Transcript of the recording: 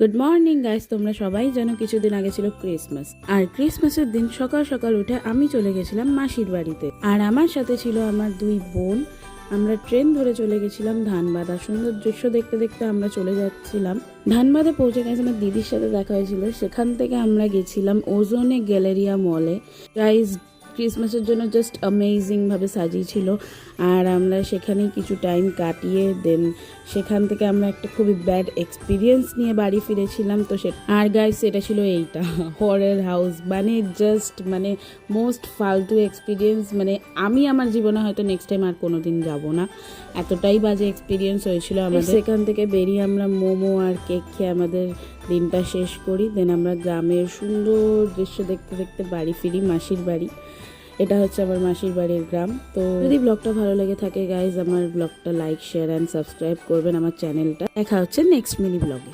Good morning guys, তোমরা সবাই জানো কিছুদিন আগে ছিল ক্রিসমাস। আর ক্রিসমাসের দিন সকাল সকাল উঠে আমি চলে গেছিলাম মাসির বাড়িতে। আর আমার সাথে ছিল আমার দুই বোন। আমরা ট্রেন ধরে চলে গেছিলাম ধানবাদ। আর সুন্দর দৃশ্য দেখতে দেখতে আমরা চলে যাচ্ছিলাম। ধানবাদে পৌঁছে গেছে আমার দিদির সাথে দেখা হয়েছিল। সেখান থেকে আমরা গেছিলাম ওজোনে গ্যালেরিয়া মলে। গাইস, ক্রিসমাসের জন্য জাস্ট অ্যামেজিং ভাবে সাজিয়েছিল। আর আমরা সেখানেই কিছু টাইম কাটিয়ে দেন সেখান থেকে আমরা একটা খুবই ব্যাড এক্সপিরিয়েন্স নিয়ে বাড়ি ফিরেছিলাম। তো আর গাইস, এটা ছিল এইটা হরর হাউস। জাস্ট মোস্ট ফালতু এক্সপিরিয়েন্স। আমি আমার জীবনে হয়তো নেক্সট টাইম আর কোনোদিন যাব না, এতটাই বাজে এক্সপিরিয়েন্স হয়েছিল আমাদের। সেখান থেকে বেরিয়ে আমরা মোমো আর কেক খেয়ে আমাদের দিনটা শেষ করি। দেন আমরা গ্রামের সুন্দর দৃশ্য দেখতে দেখতে বাড়ি ফিরি, মাসির বাড়ি। এটা হচ্ছে আমার মাসির বাড়ির গ্রাম। তো যদি ব্লগটা ভালো লেগে থাকে গাইজ, আমার ব্লগটা লাইক, শেয়ার অ্যান্ড সাবস্ক্রাইব করবেন আমার চ্যানেলটা। দেখা হচ্ছে নেক্সট মিনি ব্লগে।